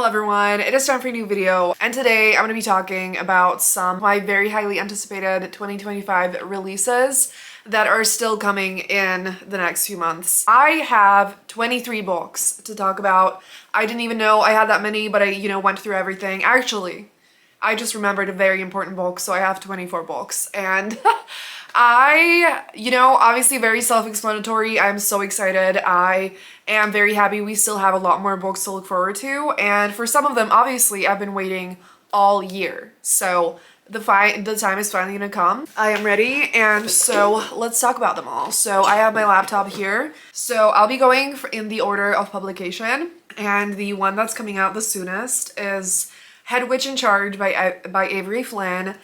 everyone, it is time for a new video, and today I'm going to be talking about some of my very highly anticipated 2025 releases that are still coming in the next few months. I have 23 books to talk about. I didn't even know I had that many, but I went through everything. Actually, I just remembered a very important book, so I have 24 books, and obviously very self-explanatory. I'm so excited. I am very happy we still have a lot more books to look forward to, and for some of them, obviously, I've been waiting all year. So the time is finally gonna come. I am ready, and so let's talk about them all. So I have my laptop here. So I'll be going in the order of publication, and the one that's coming out the soonest is Head Witch in Charge by Avery Flynn.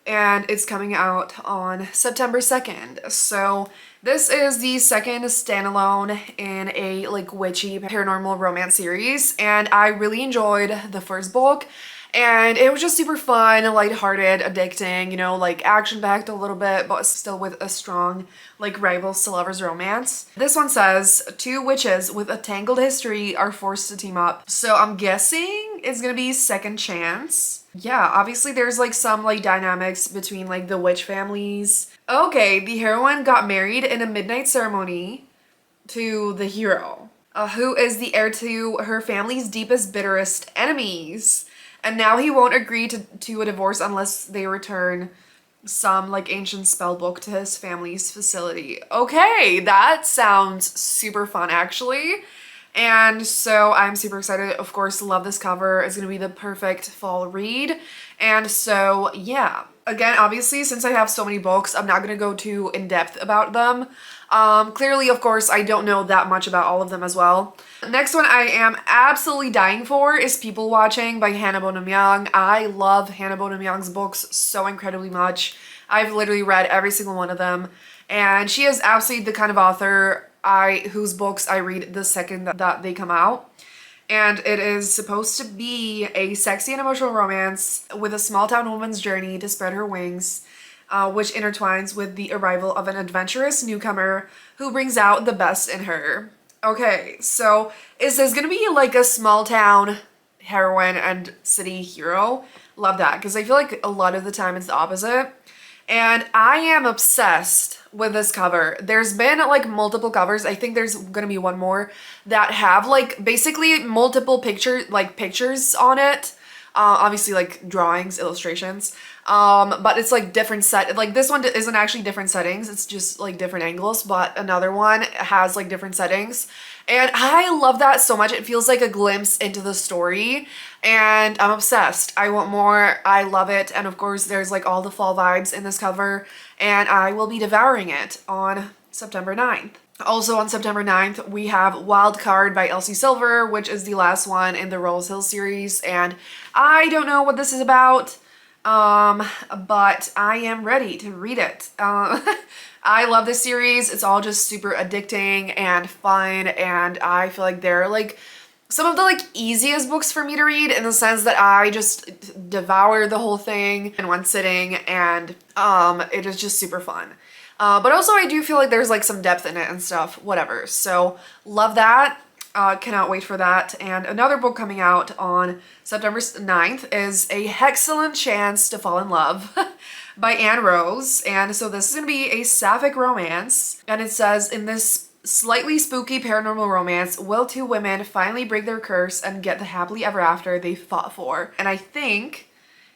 And it's coming out on September 2nd. So this is the second standalone in a witchy paranormal romance series, and I really enjoyed the first book, and it was just super fun, lighthearted, addicting, action-packed a little bit, but still with a strong rivals to lovers romance. This one says, two witches with a tangled history are forced to team up. So I'm guessing it's gonna be second chance. Yeah, obviously there's some dynamics between the witch families. Okay, the heroine got married in a midnight ceremony to the hero, who is the heir to her family's deepest, bitterest enemies. And now he won't agree to a divorce unless they return some ancient spell book to his family's facility. Okay, that sounds super fun actually. And so I'm super excited. Of course, love this cover. It's gonna be the perfect fall read. And so yeah, again, obviously, since I have so many books, I'm not gonna go too in depth about them. Clearly, of course, I don't know that much about all of them as well. Next one I am absolutely dying for is People Watching by Hannah Bonam Young. I love Hannah Bonam Young's books so incredibly much. I've literally read every single one of them, and she is absolutely the kind of author whose books I read the second that they come out. And it is supposed to be a sexy and emotional romance with a small town woman's journey to spread her wings, which intertwines with the arrival of an adventurous newcomer who brings out the best in her. Okay, so is this gonna be a small town heroine and city hero? Love that, because I feel like a lot of the time it's the opposite. And I am obsessed with this cover. There's been multiple covers. I think there's gonna be one more that have basically multiple pictures on it. Obviously drawings, illustrations. But it's different this one isn't actually different settings. It's just different angles, but another one has different settings. And I love that so much. It feels like a glimpse into the story, and I'm obsessed. I want more. I love it. And of course there's all the fall vibes in this cover, and I will be devouring it on September 9th. Also on September 9th, we have Wild Card by Elsie Silver, which is the last one in the Rose Hill series, and I don't know what this is about, but I am ready to read it. I love this series. It's all just super addicting and fun, and I feel like they're some of the easiest books for me to read, in the sense that I just devour the whole thing in one sitting, and it is just super fun. But also I do feel like there's some depth in it and stuff, whatever. So love that. Cannot wait for that. And another book coming out on September 9th is A Hexcellent Chance to Fall in Love by Anne Rose. And so this is going to be a sapphic romance. And it says, in this slightly spooky paranormal romance, will two women finally break their curse and get the happily ever after they fought for? And I think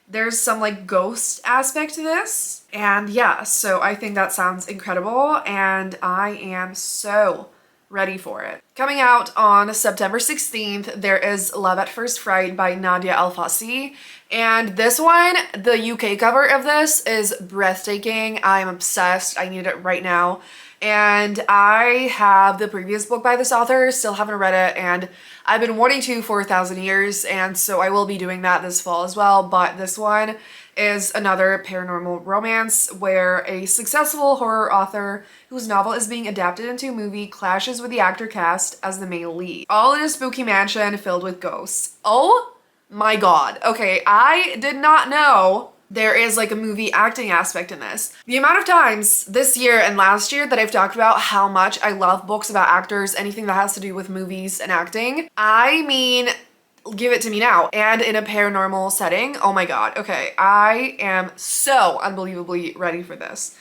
there's some ghost aspect to this. And yeah, so I think that sounds incredible, and I am so ready for it. Coming out on September 16th, there is Love at First Fright by Nadia Alfasi. And this one, the UK cover of this is breathtaking. I'm obsessed. I need it right now. And I have the previous book by this author, still haven't read it, and I've been wanting to for 1,000 years, and so I will be doing that this fall as well. But this one is another paranormal romance where a successful horror author whose novel is being adapted into a movie clashes with the actor cast as the male lead, all in a spooky mansion filled with ghosts. Oh my god. Okay, I did not know there is a movie acting aspect in this. The amount of times this year and last year that I've talked about how much I love books about actors, anything that has to do with movies and acting. I mean, give it to me now, and in a paranormal setting. Oh my god. Okay, I am so unbelievably ready for this.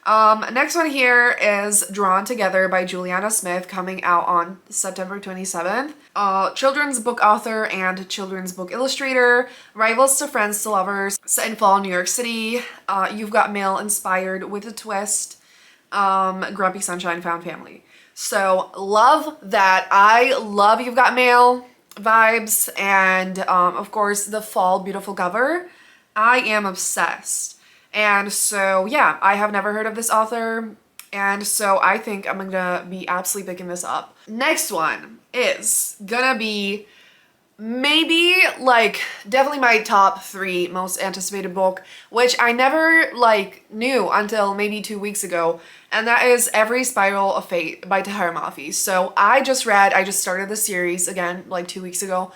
Next one here is Drawn Together by Juliana Smith, coming out on September 27th. Children's book author and children's book illustrator, rivals to friends to lovers, set in fall New York City. You've Got Mail inspired with a twist. Grumpy Sunshine found family. So love that. I love You've Got Mail vibes, and of course the fall beautiful cover. I am obsessed. And so yeah, I have never heard of this author, and so I think I'm gonna be absolutely picking this up. Next one is gonna be maybe like definitely my top 3 most anticipated book, which I never like knew until maybe 2 weeks ago, and that is Every Spiral of Fate by Tahira Mafi. So I just started the series again like 2 weeks ago,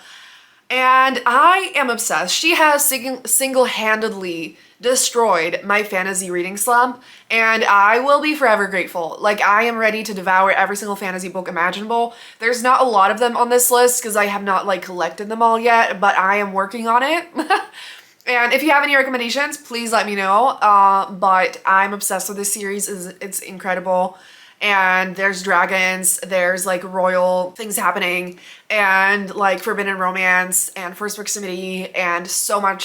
and I am obsessed. She has single-handedly destroyed my fantasy reading slump, and I will be forever grateful. Like, I am ready to devour every single fantasy book imaginable. There's not a lot of them on this list because I have not like collected them all yet, but I am working on it. And if you have any recommendations, please let me know. But I'm obsessed with this series. It's incredible. And there's dragons, there's like royal things happening, and like forbidden romance and first proximity, and so many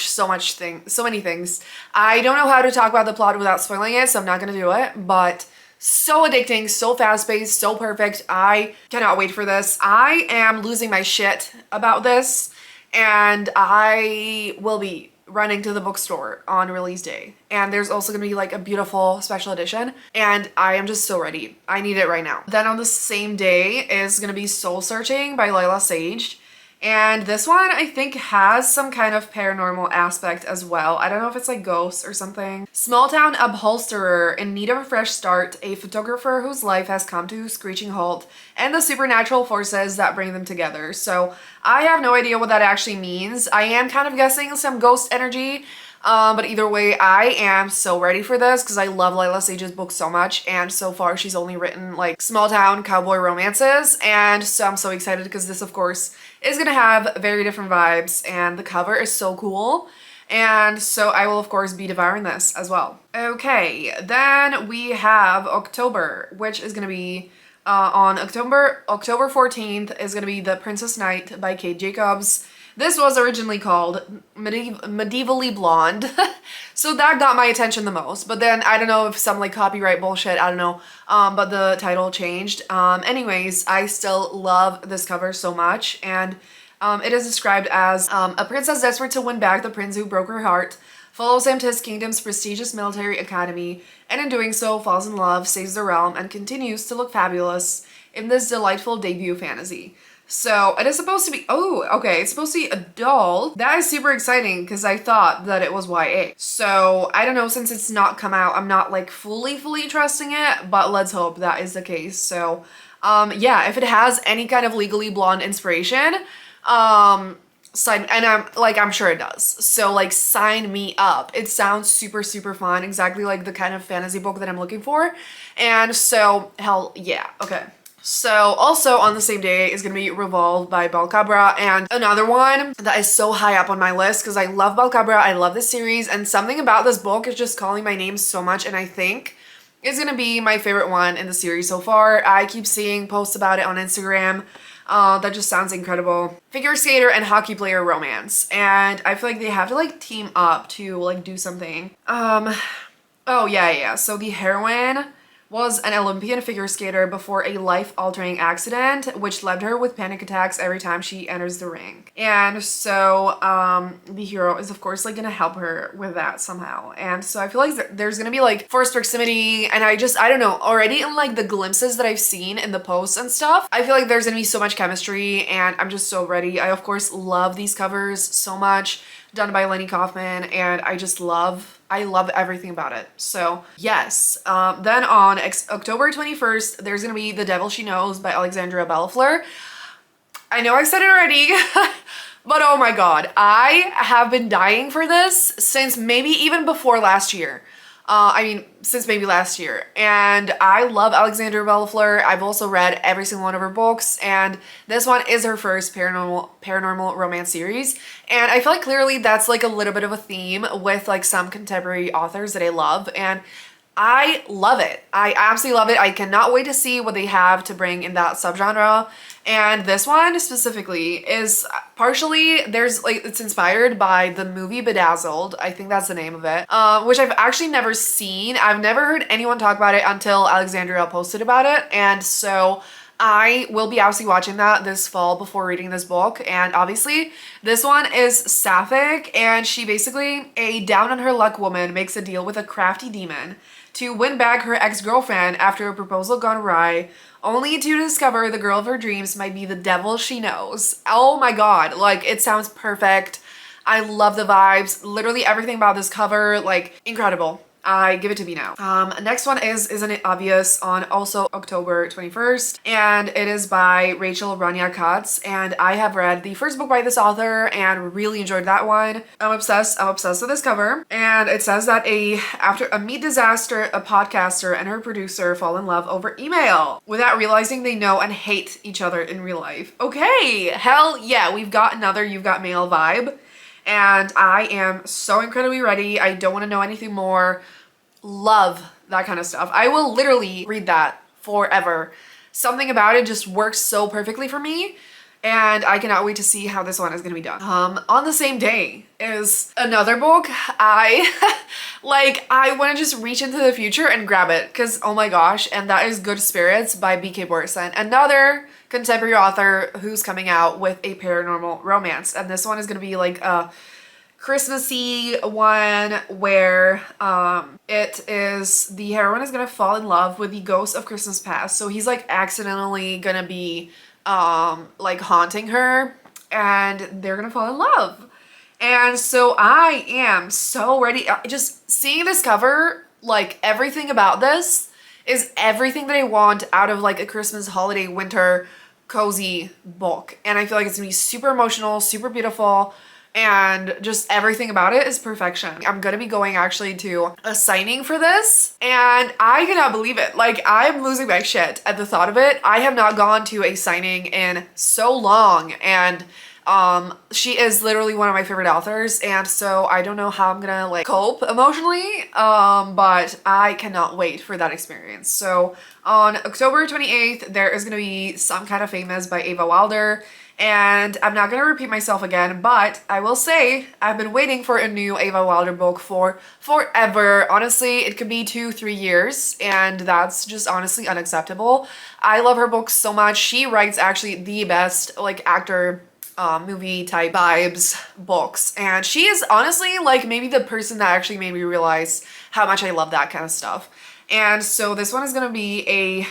things. I don't know how to talk about the plot without spoiling it, so I'm not gonna do it, but so addicting, so fast-paced, so perfect. I cannot wait for this. I am losing my shit about this, and I will be running to the bookstore on release day. And there's also gonna be like a beautiful special edition, and I am just so ready. I need it right now. Then on the same day is gonna be Soul Searching by Layla Sage. And this one I think has some kind of paranormal aspect as well. I don't know if it's like ghosts or something. Small town upholsterer in need of a fresh start, a photographer whose life has come to a screeching halt, and the supernatural forces that bring them together. So I have no idea what that actually means. I am kind of guessing some ghost energy. But either way, I am so ready for this because I love Layla Sage's book so much, and so far she's only written like small town cowboy romances, and so I'm so excited because this of course is gonna have very different vibes, and the cover is so cool, and so I will of course be devouring this as well. Okay, then we have October, which is gonna be on October 14th is gonna be The Princess Knight by Kate Jacobs. This was originally called Medievally Blonde, so that got my attention the most, but then I don't know if some like copyright bullshit, I don't know, but the title changed. Anyways, I still love this cover so much, and it is described as a princess desperate to win back the prince who broke her heart, follows him to his kingdom's prestigious military academy, and in doing so falls in love, saves the realm, and continues to look fabulous in this delightful debut fantasy. So it is supposed to be, oh, okay, it's supposed to be adult. That is super exciting because I thought that it was YA. So I don't know, since it's not come out, I'm not like fully trusting it, but let's hope that is the case. So yeah, if it has any kind of Legally Blonde inspiration, and I'm sure it does. So like sign me up. It sounds super fun, exactly like the kind of fantasy book that I'm looking for. And so hell yeah, okay. So also on the same day is going to be Revolve by Bel Cabra, and another one that is so high up on my list because I love Bel Cabra, I love this series, and something about this book is just calling my name so much, and I think it's going to be my favorite one in the series so far. I keep seeing posts about it on Instagram. That just sounds incredible. Figure skater and hockey player romance, and I feel like they have to like team up to like do something. Oh yeah. So the heroine was an Olympian figure skater before a life-altering accident, which left her with panic attacks every time she enters the ring. And so the hero is of course like gonna help her with that somehow. And so I feel like there's gonna be like forced proximity, and I don't know, already in like the glimpses that I've seen in the posts and stuff, I feel like there's gonna be so much chemistry, and I'm just so ready. I of course love these covers so much, done by Lenny Kaufman, and I love everything about it. So yes, then on October 21st, there's gonna be The Devil She Knows by Alexandria Bellafleur. I know I said it already, but oh my god, I have been dying for this since maybe even before last year. I mean, since maybe last year. And I love Alexandra Bellafleur. I've also read every single one of her books, and this one is her first paranormal romance series. And I feel like clearly that's like a little bit of a theme with like some contemporary authors that I love, and I love it. I absolutely love it. I cannot wait to see what they have to bring in that subgenre. And this one specifically is partially, there's like, it's inspired by the movie Bedazzled. I think that's the name of it, which I've actually never seen. I've never heard anyone talk about it until Alexandria posted about it. And so I will be absolutely watching that this fall before reading this book. And obviously this one is sapphic, and she basically, a down on her luck woman, makes a deal with a crafty demon to win back her ex-girlfriend after a proposal gone awry, only to discover the girl of her dreams might be the devil she knows. Oh my god, like, it sounds perfect. I love the vibes. Literally everything about this cover, like, incredible. I give it to me now. Next one is Isn't It Obvious, on also October 21st, and it is by Rachel Rania Katz, and I have read the first book by this author and really enjoyed that one. I'm obsessed with this cover, and it says that after a meat disaster, a podcaster and her producer fall in love over email without realizing they know and hate each other in real life. Okay, hell yeah, we've got another You've Got Mail vibe. And I am so incredibly ready. I don't want to know anything more. Love that kind of stuff. I will literally read that forever. Something about it just works so perfectly for me. And I cannot wait to see how this one is going to be done. On the same day is another book. I want to just reach into the future and grab it because, oh my gosh, and that is Good Spirits by B.K. Borson. Another contemporary author who's coming out with a paranormal romance. And this one is going to be like a Christmassy one where it is the heroine is going to fall in love with the ghost of Christmas past. So he's like accidentally going to be like haunting her, and they're gonna fall in love. And so I am so ready. Just seeing this cover, like everything about this is everything that I want out of like a Christmas holiday winter cozy book. And I feel like it's gonna be super emotional, super beautiful, and just everything about it is perfection. I'm gonna be going actually to a signing for this, and I cannot believe it. Like, I'm losing my shit at the thought of it. I have not gone to a signing in so long, and she is literally one of my favorite authors, and so I don't know how I'm gonna like cope emotionally, but I cannot wait for that experience. So on October 28th, there is gonna be Some Kind of Famous by Ava Wilder. And I'm not going to repeat myself again, but I will say I've been waiting for a new Ava Wilder book for forever. Honestly, it could be 2-3 years, and that's just honestly unacceptable. I love her books so much. She writes actually the best like actor movie type vibes books, and she is honestly like maybe the person that actually made me realize how much I love that kind of stuff. And so this one is going to be a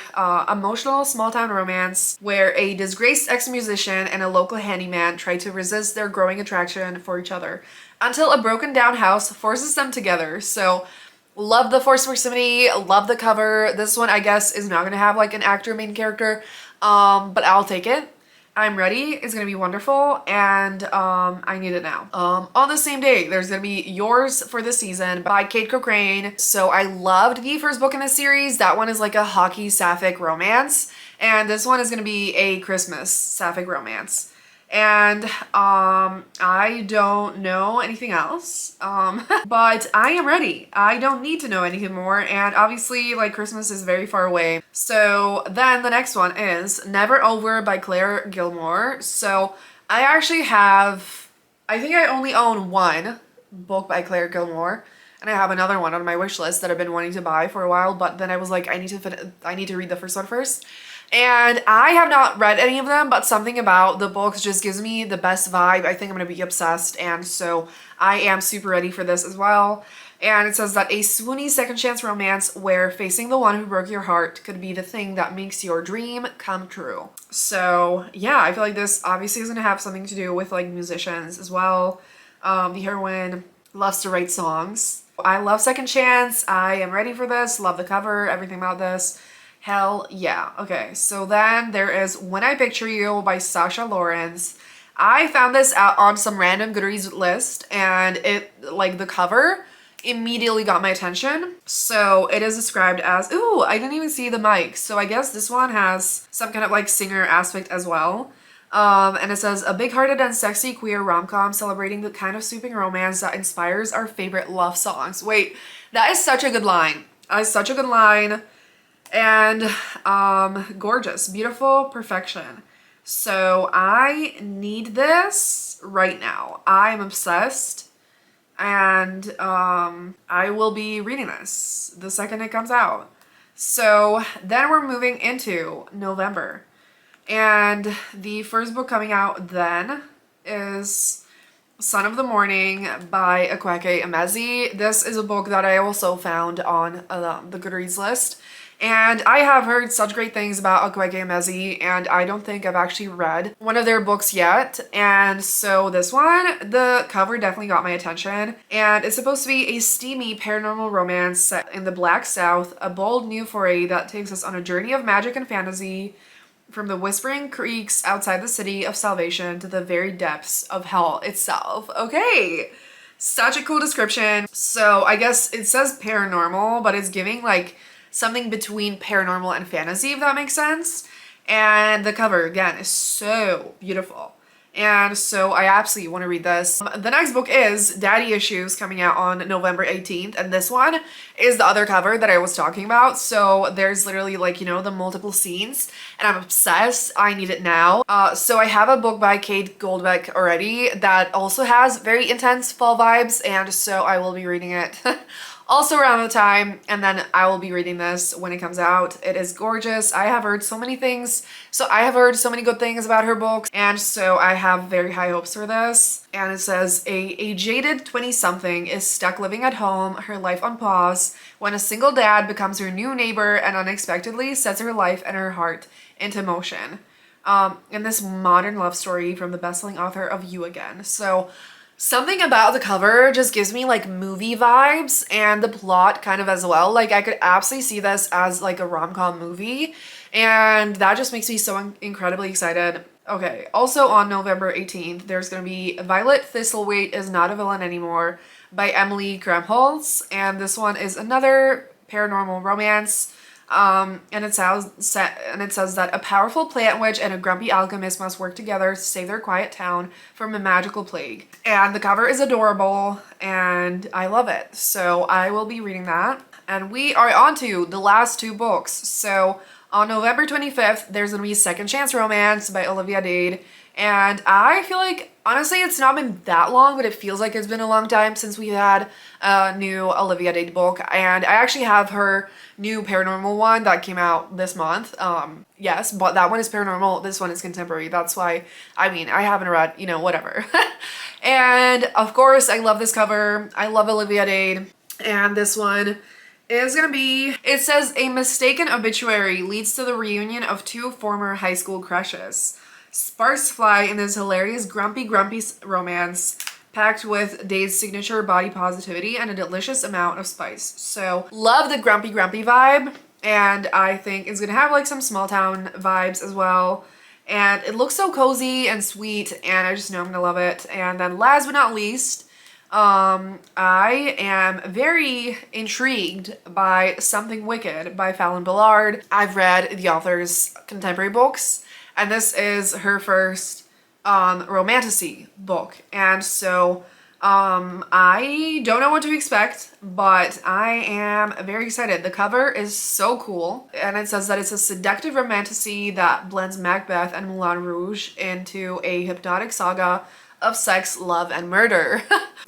emotional small town romance where a disgraced ex-musician and a local handyman try to resist their growing attraction for each other until a broken down house forces them together. So love the forced proximity, love the cover. This one I guess is not going to have like an actor main character, but I'll take it. I'm ready. It's gonna be wonderful, and I need it now. On the same day, there's gonna be Yours for the Season by Kate Cochrane. So I loved the first book in this series. That one is like a hockey sapphic romance, and this one is gonna be a Christmas sapphic romance. And I don't know anything else, but I am ready. I don't need to know anything more, and obviously like Christmas is very far away. So then the next one is Never Over by Claire Gilmore. So I actually have, I think I only own one book by Claire Gilmore, and I have another one on my wish list that I've been wanting to buy for a while, but then I was like, I need to read the first one first. And I have not read any of them, but something about the books just gives me the best vibe. I think I'm going to be obsessed, and so I am super ready for this as well. And it says that a swoony second chance romance where facing the one who broke your heart could be the thing that makes your dream come true. So yeah, I feel like this obviously is going to have something to do with like musicians as well. The heroine loves to write songs. I love Second Chance. I am ready for this. Love the cover, everything about this. Hell yeah. Okay, so then there is When I Picture You by Sasha Lawrence. I found this out on some random Goodreads list, and it, like, the cover immediately got my attention. So it is described as, ooh, I didn't even see the mic. So I guess this one has some kind of like singer aspect as well. And it says, a big-hearted and sexy queer rom-com celebrating the kind of sweeping romance that inspires our favorite love songs. Wait, that is such a good line. That is such a good line. And gorgeous, beautiful perfection. So I need this right now. I am obsessed. And I will be reading this the second it comes out. So then we're moving into November. And the first book coming out then is Son of the Morning by Akwaeke Emezi. This is a book that I also found on the Goodreads list. And I have heard such great things about Akwaeke Emezi, and I don't think I've actually read one of their books yet. And so this one, the cover definitely got my attention. And it's supposed to be a steamy paranormal romance set in the Black South, a bold new foray that takes us on a journey of magic and fantasy from the whispering creeks outside the city of salvation to the very depths of hell itself. Okay, such a cool description. So I guess it says paranormal, but it's giving like something between paranormal and fantasy, if that makes sense. And the cover, again, is so beautiful. And so I absolutely want to read this. The next book is Daddy Issues, coming out on November 18th. And this one is the other cover that I was talking about. So there's literally like, you know, the multiple scenes. And I'm obsessed. I need it now. So I have a book by Kate Goldbeck already that also has very intense fall vibes. And so I will be reading it also around the time, and then I will be reading this when it comes out. It is gorgeous. I have heard so many things. So I have heard so many good things about her books, and so I have very high hopes for this. And it says, a jaded 20-something is stuck living at home, her life on pause, when a single dad becomes her new neighbor and unexpectedly sets her life and her heart into motion. In this modern love story from the best-selling author of You Again. So something about the cover just gives me like movie vibes, and the plot kind of as well. Like I could absolutely see this as like a rom-com movie, and that just makes me so incredibly excited. Okay, also on November 18th, there's going to be Violet Thistlethwaite is Not a Villain Anymore by Emily Krumholtz, and this one is another paranormal romance. And it says that a powerful plant witch and a grumpy alchemist must work together to save their quiet town from a magical plague. And the cover is adorable, and I love it. So I will be reading that. And we are on to the last two books. So on November 25th, there's going to be Second Chance Romance by Olivia Dade. And I feel like, honestly, it's not been that long, but it feels like it's been a long time since we had a new Olivia Dade book. And I actually have her new paranormal one that came out this month. Yes, but that one is paranormal. This one is contemporary. That's why, I mean, I haven't read, you know, whatever. And of course, I love this cover. I love Olivia Dade. And this one is gonna be, it says, a mistaken obituary leads to the reunion of two former high school crushes. Sparks fly in this hilarious grumpy romance packed with Dade's signature body positivity and a delicious amount of spice. So love the grumpy vibe, and I think it's gonna have like some small town vibes as well. And it looks so cozy and sweet, and I just know I'm gonna love it. And then last but not least, I am very intrigued by Something Wicked by Fallon Ballard. I've read the author's contemporary books, and this is her first romantasy book. And so I don't know what to expect, but I am very excited. The cover is so cool, and it says that it's a seductive romantasy that blends Macbeth and Moulin Rouge into a hypnotic saga of sex, love, and murder.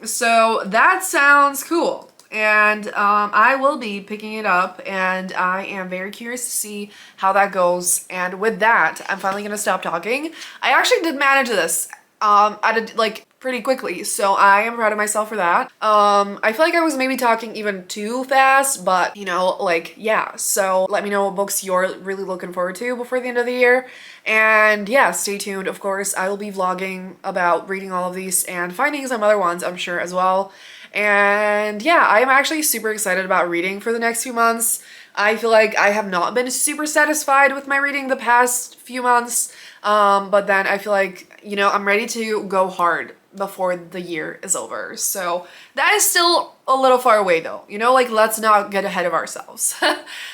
So that sounds cool. And I will be picking it up, and I am very curious to see how that goes. And with that, I'm finally gonna stop talking. I actually did manage this like pretty quickly, so I am proud of myself for that. I feel like I was maybe talking even too fast, but you know, like, yeah. So let me know what books you're really looking forward to before the end of the year. And yeah, stay tuned. Of course, I will be vlogging about reading all of these and finding some other ones, I'm sure, as well. And yeah, I'm actually super excited about reading for the next few months. I feel like I have not been super satisfied with my reading the past few months. But then I feel like, you know, I'm ready to go hard before the year is over. So that is still a little far away though, you know, like let's not get ahead of ourselves.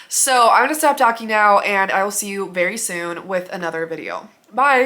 So I'm gonna stop talking now and I will see you very soon with another video. Bye.